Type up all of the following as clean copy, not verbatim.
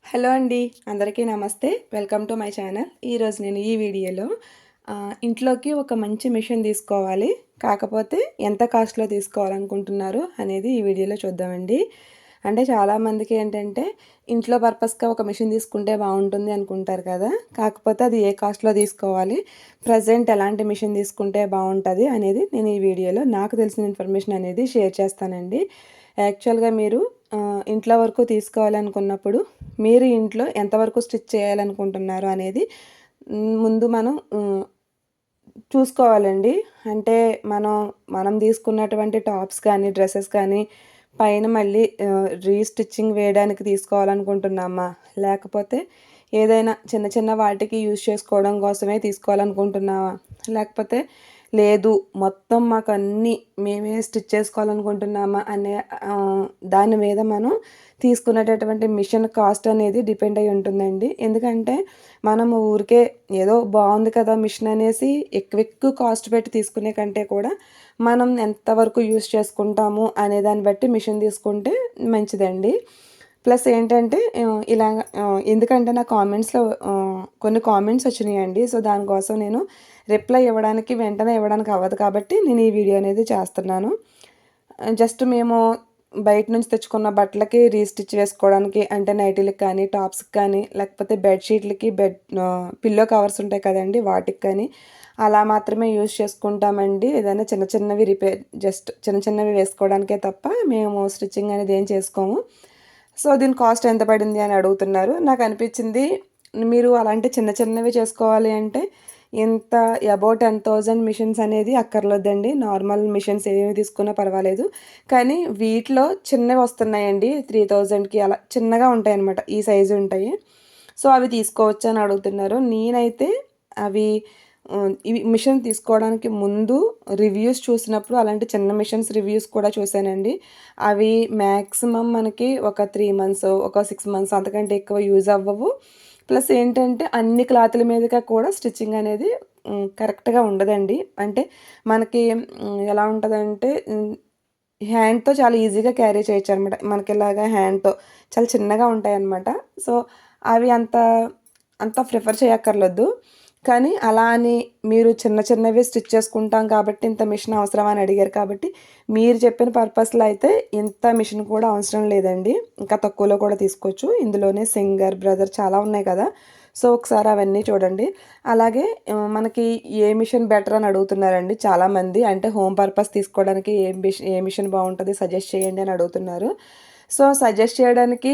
Hello అండి. అందరికీ నమస్తే. Welcome to my channel. ఈరోజు నేను ఈ వీడియోలో ఇంట్లోకి ఒక మంచి మిషన్ తీసుకోవాలి. కాకపోతే ఎంత కాస్ట్‌లో తీసుకోవాలనుకుంటున్నారు అనేది ఈ వీడియోలో చూద్దామండి. అంటే చాలామందికి ఏంటంటే ఇంట్లో పర్పస్‌గా ఒక మిషన్ తీసుకుంటే బాగుంటుంది అనుకుంటారు కదా! కాకపోతే అది ఏ కాస్ట్‌లో తీసుకోవాలి, ప్రెజెంట్ ఎలాంటి మిషన్ తీసుకుంటే బాగుంటుంది అనేది నేను ఈ వీడియోలో నాకు తెలిసిన ఇన్ఫర్మేషన్ అనేది షేర్ చేస్తానండి. యాక్చువల్‌గా మీరు ఇంట్లో వరకు తీసుకోవాలనుకున్నప్పుడు మీరు ఇంట్లో ఎంతవరకు స్టిచ్ చేయాలనుకుంటున్నారు అనేది ముందు మనం చూసుకోవాలండి. అంటే మనం మనం తీసుకున్నటువంటి టాప్స్ కానీ, డ్రెసెస్ కానీ పైన మళ్ళీ రీస్టిచ్చింగ్ వేయడానికి తీసుకోవాలనుకుంటున్నామా? లేకపోతే ఏదైనా చిన్న చిన్న వాటికి యూజ్ చేసుకోవడం కోసమే తీసుకోవాలనుకుంటున్నామా? లేకపోతే లేదు మొత్తం మాకన్నీ మేమే స్టిచ్ చేసుకోవాలనుకుంటున్నామా అనే దాని మీద మనం తీసుకునేటటువంటి మిషన్ కాస్ట్ అనేది డిపెండ్ అయి ఉంటుందండి. ఎందుకంటే మనము ఊరికే ఏదో బాగుంది కదా మిషన్ అనేసి ఎక్కువ కాస్ట్ పెట్టి తీసుకునే కంటే కూడా మనం ఎంతవరకు యూస్ చేసుకుంటాము అనే దాన్ని బట్టి మిషన్ తీసుకుంటే మంచిదండి. ప్లస్ ఏంటంటే ఇలాగ ఎందుకంటే నా కామెంట్స్‌లో కొన్ని కామెంట్స్ వచ్చినాయండి. సో, దానికోసం నేను రిప్లై ఇవ్వడానికి వెంటనే ఇవ్వడానికి అవ్వదు కాబట్టి నేను ఈ వీడియో అనేది చేస్తున్నాను. జస్ట్ మేము బయట నుంచి తెచ్చుకున్న బట్టలకి రీస్టిచ్ వేసుకోవడానికి అంటే నైటీలకి కానీ, టాప్స్‌కి కానీ, లేకపోతే బెడ్‌షీట్లకి పిల్లో కవర్స్ ఉంటాయి కదండీ! వాటికి కానీ అలా మాత్రమే యూజ్ చేసుకుంటామండి. ఏదైనా చిన్న చిన్నవి జస్ట్ చిన్న చిన్నవి వేసుకోవడానికే తప్ప మేము స్టిచ్చింగ్ అనేది ఏం చేసుకోము. సో, దీని కాస్ట్ ఎంత పడింది అని అడుగుతున్నారు. నాకు అనిపించింది మీరు అలాంటి చిన్న చిన్నవి చేసుకోవాలి అంటే ఇంత అబౌట్ 10,000 మిషన్స్ అనేది అక్కర్లేదండి. నార్మల్ మిషన్స్ ఏవి తీసుకున్నా పర్వాలేదు. కానీ వీటిలో చిన్నవి వస్తున్నాయండి 3,000కి అలా చిన్నగా ఉంటాయన్నమాట. ఈ సైజు ఉంటాయి. సో, అవి తీసుకోవచ్చా అని అడుగుతున్నారు. నేనైతే అవి ఇవి మిషన్ తీసుకోవడానికి ముందు రివ్యూస్ చూసినప్పుడు అలాంటి చిన్న మిషన్స్ రివ్యూస్ కూడా చూశానండి. అవి మ్యాక్సిమం మనకి ఒక 3 మంత్స్, ఒక 6 మంత్స్ అంతకంటే ఎక్కువ యూజ్ అవ్వవు. ప్లస్ ఏంటంటే అన్ని క్లాతుల మీదగా కూడా స్టిచ్చింగ్ అనేది కరెక్ట్‌గా ఉండదండి. అంటే మనకి ఎలా ఉంటదంటే హ్యాండ్‌తో చాలా ఈజీగా క్యారీ చేయొచ్చనమాట. మనకిలాగా హ్యాండ్‌తో చాలా చిన్నగా ఉంటాయన్నమాట. సో, అవి అంత ప్రిఫర్ చేయక్కర్లేదు. కానీ అలా అని మీరు చిన్న చిన్నవి స్టిచ్ చేసుకుంటాం కాబట్టి ఇంత మిషన్ అవసరమా అని అడిగారు కాబట్టి మీరు చెప్పిన పర్పస్‌లో అయితే ఇంత మిషన్ కూడా అవసరం లేదండి. ఇంకా తక్కువలో కూడా తీసుకోవచ్చు. ఇందులోనే సింగర్, బ్రదర్ చాలా ఉన్నాయి కదా! సో, ఒకసారి అవన్నీ చూడండి. అలాగే మనకి ఏ మిషన్ బెటర్ అని అడుగుతున్నారండి చాలామంది. అంటే హోమ్ పర్పస్ తీసుకోవడానికి ఏ మిషన్ బాగుంటుంది సజెస్ట్ చేయండి అని అడుగుతున్నారు. సో, సజెస్ట్ చేయడానికి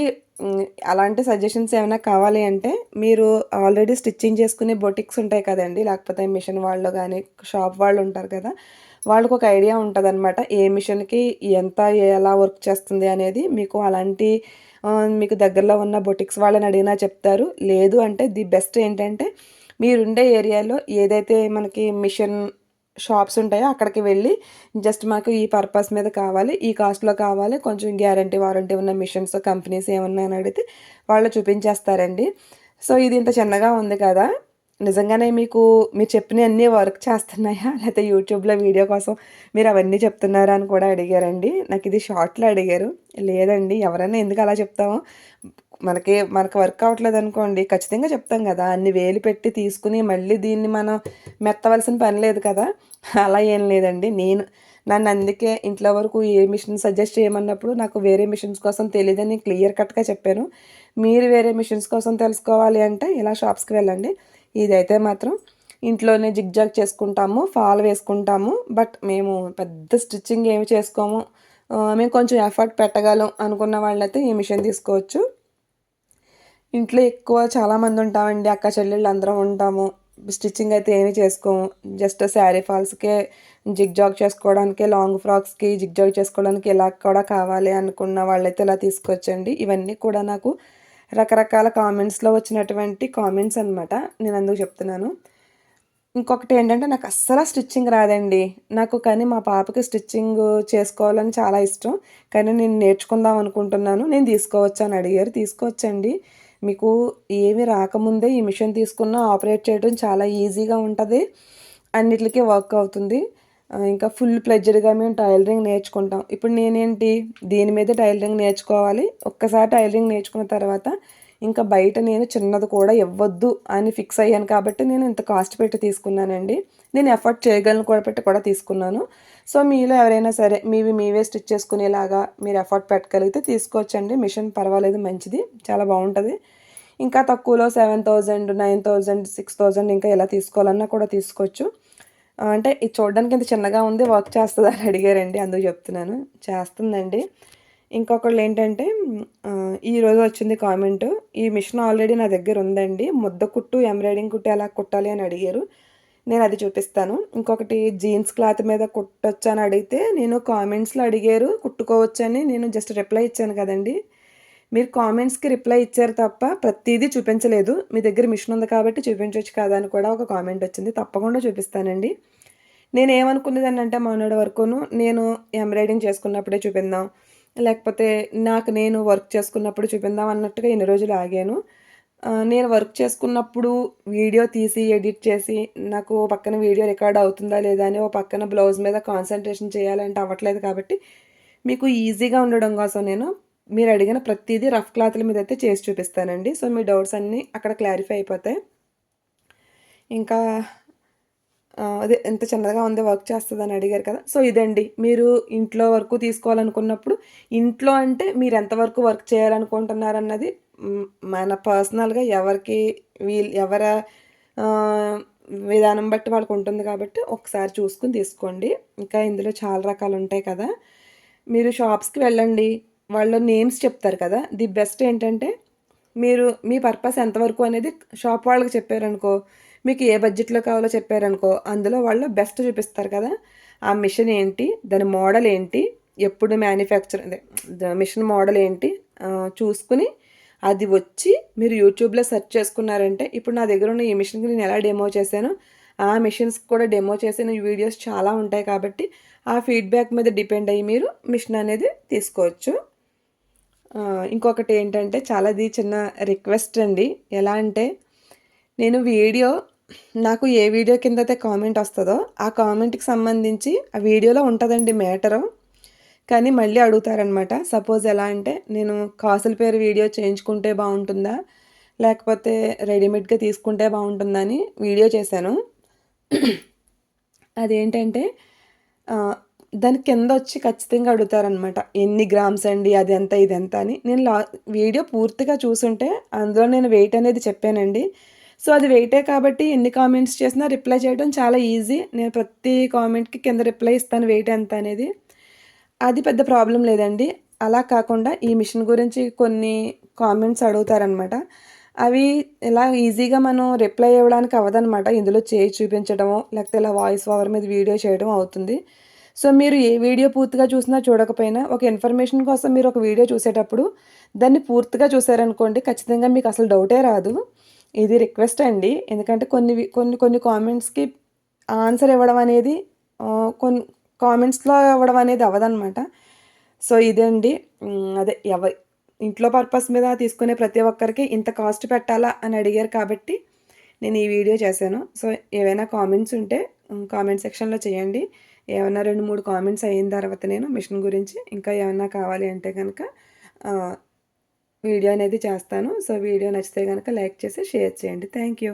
అలాంటి సజెషన్స్ ఏమైనా కావాలి అంటే మీరు ఆల్రెడీ స్టిచ్చింగ్ చేసుకునే బొటిక్స్ ఉంటాయి కదండీ! లేకపోతే మిషన్ వాళ్ళు గానీ, షాప్ వాళ్ళు ఉంటారు కదా! వాళ్ళకొక ఐడియా ఉంటదనమాట. ఏ మిషన్‌కి ఎంత ఎలా వర్క్ చేస్తుంది అనేది మీకు అలాంటి మీకు దగ్గరలో ఉన్న బొటిక్స్ వాళ్ళని అడిగినా చెప్తారు. లేదు అంటే ది బెస్ట్ ఏంటంటే మీరుండే ఏరియాలో ఏదైతే మనకి మిషన్ షాప్స్ ఉంటాయో అక్కడికి వెళ్ళి జస్ట్ మాకు ఈ పర్పస్ మీద కావాలి, ఈ కాస్ట్‌లో కావాలి, కొంచెం గ్యారంటీ, వారంటీ ఉన్న మిషన్స్ కంపెనీస్ ఏమున్నాయి అని అడిగితే వాళ్ళు చూపించేస్తారండి. సో, ఇది ఇంత చిన్నగా ఉంది కదా! నిజంగానే మీరు చెప్పినయన్నీ వర్క్ చేస్తున్నాయా? లేతే యూట్యూబ్‌లో వీడియో కోసం మీరు అవన్నీ చెప్తున్నారా అని కూడా అడిగారండి. నాకిది షార్ట్‌లో అడిగారు. లేదండి ఎవరైనా ఎందుకు అలా చెప్తాము? మనకు వర్క్ అవ్వట్లేదనుకోండి ఖచ్చితంగా చెప్తాం గదా! అన్ని వేలు పెట్టి తీసుకుని మళ్ళీ దీన్ని మనం మెత్తవలసిన పని లేదు కదా! అలా ఏం లేదండి. నన్నందుకే ఇంట్లో వరకు ఏ మిషన్ సజెస్ట్ చేయమన్నప్పుడు నాకు వేరే మిషన్స్ కోసం తెలీదని క్లియర్ కట్‌గా చెప్పాను. మీరు వేరే మిషన్స్ కోసం తెలుసుకోవాలి అంటే ఇలా షాప్స్‌కి వెళ్ళండి. ఇదైతే మాత్రం ఇంట్లోనే జిగ్‌జాగ్ చేసుకుంటాము, ఫాల్ వేసుకుంటాము. బట్ మేము పెద్ద స్టిచ్చింగ్ ఏమి చేసుకోము. మేము కొంచెం ఎఫర్ట్ పెట్టగలం అనుకున్న వాళ్ళైతే ఈ మిషన్ తీసుకోవచ్చు. ఇంట్లో ఎక్కువ చాలామంది ఉంటామండి. అక్క చెల్లెళ్ళు అందరం ఉంటాము. స్టిచ్చింగ్ అయితే ఏమి చేసుకోము. జస్ట్ శారీ ఫాల్స్‌కే జిగ్‌జాగ్ చేసుకోవడానికే, లాంగ్ ఫ్రాక్స్‌కి జిగ్‌జాగ్ చేసుకోవడానికి ఇలా కూడా కావాలి అనుకున్న వాళ్ళైతే ఇలా తీసుకోవచ్చండి. ఇవన్నీ కూడా నాకు రకరకాల కామెంట్స్‌లో వచ్చినటువంటి కామెంట్స్ అనమాట. నేను అందుకు చెప్తున్నాను. ఇంకొకటేంటంటే నాకు అస్సల స్టిచ్చింగ్ రాదండి. కానీ మా పాపకి స్టిచ్చింగ్ చేసుకోవాలని చాలా ఇష్టం. కానీ నేను నేర్చుకుందాం అనుకుంటున్నాను. నేను తీసుకోవచ్చా అని అడిగారు. తీసుకోవచ్చండి. మీకు ఏమి రాకముందే ఈ మిషన్ తీసుకున్న ఆపరేట్ చేయడం చాలా ఈజీగా ఉంటది. అన్నిట్లికి వర్క్ అవుతుంది. ఇంకా ఫుల్ ప్లెడ్జెడ్‌గా మేము టైలరింగ్ నేర్చుకుంటాం. ఇప్పుడు నేనేంటి దీని మీద టైలరింగ్ నేర్చుకోవాలి. ఒక్కసారి టైలరింగ్ నేర్చుకున్న తర్వాత ఇంకా బయట నేను చిన్నది కూడా ఇవ్వద్దు అని ఫిక్స్ అయ్యాను కాబట్టి నేను ఇంత కాస్ట్ పెట్టి తీసుకున్నానండి. నేను ఎఫర్ట్ చేయగలను కూడా పెట్టి కూడా తీసుకున్నాను. సో మీలో ఎవరైనా సరే మీవే స్టిచ్ చేసుకునేలాగా మీరు ఎఫర్ట్ పెట్టగలిగితే తీసుకోవచ్చండి. మిషన్ పర్వాలేదు, మంచిది, చాలా బాగుంటుంది. ఇంకా తక్కువలో 7,000, 9,000, 6,000 ఇంకా ఎలా తీసుకోవాలన్నా కూడా తీసుకోవచ్చు. అంటే ఇది చూడడానికి ఇంత చిన్నగా ఉంది, వర్క్ చేస్తుందా అని అడిగారండి, అందుకు చెప్తున్నాను. చేస్తుందండి. ఇంకొకళ్ళు ఏంటంటే ఈరోజు వచ్చింది కామెంటు, ఈ మిషన్ ఆల్రెడీ నా దగ్గర ఉందండి, ముద్ద కుట్టు ఎంబ్రాయిడింగ్ కుట్టు ఎలా కుట్టాలి అని అడిగారు. నేను అది చూపిస్తాను. ఇంకొకటి జీన్స్ క్లాత్ మీద కుట్టొచ్చు అని అడిగితే నేను కామెంట్స్లో అడిగారు కుట్టుకోవచ్చని, నేను జస్ట్ రిప్లై ఇచ్చాను కదండి. మీరు కామెంట్స్కి రిప్లై ఇచ్చారు తప్ప ప్రతిదీ చూపించలేదు. మీ దగ్గర మిషన్ ఉంది కాబట్టి చూపించవచ్చు కదా అని కూడా ఒక కామెంట్ వచ్చింది. తప్పకుండా చూపిస్తానండి. నేనేమనుకునేదాన్ని అంటే మొన్నటి వరకును నేను ఎంబ్రాయిడింగ్ చేసుకున్నప్పుడే చూపిందాం, లేకపోతే నాకు నేను వర్క్ చేసుకున్నప్పుడు చూపిందాం అన్నట్టుగా ఇన్ని రోజులు ఆగాను. నేను వర్క్ చేసుకున్నప్పుడు వీడియో తీసి ఎడిట్ చేసి నాకు ఓ పక్కన వీడియో రికార్డ్ అవుతుందా లేదా అని ఓ పక్కన బ్లౌజ్ మీద కాన్సన్ట్రేషన్ చేయాలంటే అవ్వట్లేదు కాబట్టి మీకు ఈజీగా ఉండడం కోసం నేను మీరు అడిగిన ప్రతిదీ రఫ్ క్లాత్ల మీద అయితే చేసి చూపిస్తానండి. సో మీ డౌట్స్ అన్నీ అక్కడ క్లారిఫై అయిపోతాయి. ఇంకా అదే ఎంత చిన్నగా ఉంది, వర్క్ చేస్తుందని అడిగారు కదా. సో ఇదండి, మీరు ఇంట్లో వరకు తీసుకోవాలనుకున్నప్పుడు ఇంట్లో అంటే మీరు ఎంతవరకు వర్క్ చేయాలనుకుంటున్నారన్నది మన పర్సనల్గా ఎవరికి ఎవర విధానం బట్టి వాళ్ళకు ఉంటుంది కాబట్టి ఒకసారి చూసుకుని తీసుకోండి. ఇంకా ఇందులో చాలా రకాలు ఉంటాయి కదా. మీరు షాప్స్కి వెళ్ళండి, వాళ్ళు నేమ్స్ చెప్తారు కదా. ది బెస్ట్ ఏంటంటే మీరు మీ పర్పస్ ఎంతవరకు అనేది షాప్ వాళ్ళకి చెప్పారనుకో, మీకు ఏ బడ్జెట్లో కావాలో చెప్పారనుకో, అందులో వాళ్ళు బెస్ట్ చూపిస్తారు కదా. ఆ మిషన్ ఏంటి, దాని మోడల్ ఏంటి, ఎప్పుడు మ్యానుఫ్యాక్చర్ అదే మిషన్ మోడల్ ఏంటి చూసుకుని అది వచ్చి మీరు యూట్యూబ్లో సెర్చ్ చేసుకున్నారంటే, ఇప్పుడు నా దగ్గర ఉన్న ఈ మిషన్కి నేను ఎలా డెమో చేశానో ఆ మిషన్స్ కూడా డెమో చేసిన వీడియోస్ చాలా ఉంటాయి కాబట్టి ఆ ఫీడ్బ్యాక్ మీద డిపెండ్ అయ్యి మీరు మిషన్ అనేది తీసుకోవచ్చు. ఇంకొకటి ఏంటంటే చాలాది చిన్న రిక్వెస్ట్ అండి. ఎలా అంటే నేను వీడియో నాకు ఏ వీడియో కింద అయితే కామెంట్ వస్తుందో ఆ కామెంట్కి సంబంధించి ఆ వీడియోలో ఉంటుందండి మ్యాటరు, కానీ మళ్ళీ అడుగుతారనమాట. సపోజ్ ఎలా అంటే నేను కాసుల పేరు వీడియో చేయించుకుంటే బాగుంటుందా లేకపోతే రెడీమేడ్గా తీసుకుంటే బాగుంటుందా అని వీడియో చేశాను. అదేంటంటే దాని కింద వచ్చి ఖచ్చితంగా అడుగుతారనమాట, ఎన్ని గ్రామ్స్ అండి, అది ఎంత ఇది ఎంత అని. నేను వీడియో పూర్తిగా చూసుంటే అందులో నేను వెయిట్ అనేది చెప్పానండి. సో అది వెయిటే కాబట్టి ఎన్ని కామెంట్స్ చేసినా రిప్లై చేయడం చాలా ఈజీ. నేను ప్రతి కామెంట్కి కింద రిప్లై ఇస్తాను వెయిట్ ఎంత అనేది. అది పెద్ద ప్రాబ్లం లేదండి. అలా కాకుండా ఈ మిషన్ గురించి కొన్ని కామెంట్స్ అడుగుతారనమాట. అవి ఇలా ఈజీగా మనం రిప్లై ఇవ్వడానికి అవ్వదనమాట. ఇందులో చేయి చూపించడమో లేకపోతే ఇలా వాయిస్ ఓవర్ మీద వీడియో చేయడం అవుతుంది. సో మీరు ఏ వీడియో పూర్తిగా చూసినా చూడకపోయినా ఒక ఇన్ఫర్మేషన్ కోసం మీరు ఒక వీడియో చూసేటప్పుడు దాన్ని పూర్తిగా చూసారనుకోండి, ఖచ్చితంగా మీకు అసలు డౌటే రాదు. ఇది రిక్వెస్ట్ అండి. ఎందుకంటే కొన్ని కొన్ని కామెంట్స్కి ఆన్సర్ ఇవ్వడం అనేది కొన్ని కామెంట్స్లో ఇవ్వడం అనేది అవ్వదనమాట. సో ఇదండి. అదే ఇంట్లో పర్పస్ మీద తీసుకునే ప్రతి ఒక్కరికి ఇంత కాస్ట్ పెట్టాలా అని అడిగారు కాబట్టి నేను ఈ వీడియో చేశాను. సో ఏవైనా కామెంట్స్ ఉంటే కామెంట్ సెక్షన్లో చేయండి. ఏమన్నా 2, 3 కామెంట్స్ అయిన తర్వాత నేను మిషన్ గురించి ఇంకా ఏమన్నా కావాలి అంటే కనుక వీడియో అనేది చేస్తాను. సో వీడియో నచ్చితే కనుక లైక్ చేసి షేర్ చేయండి. Thank you.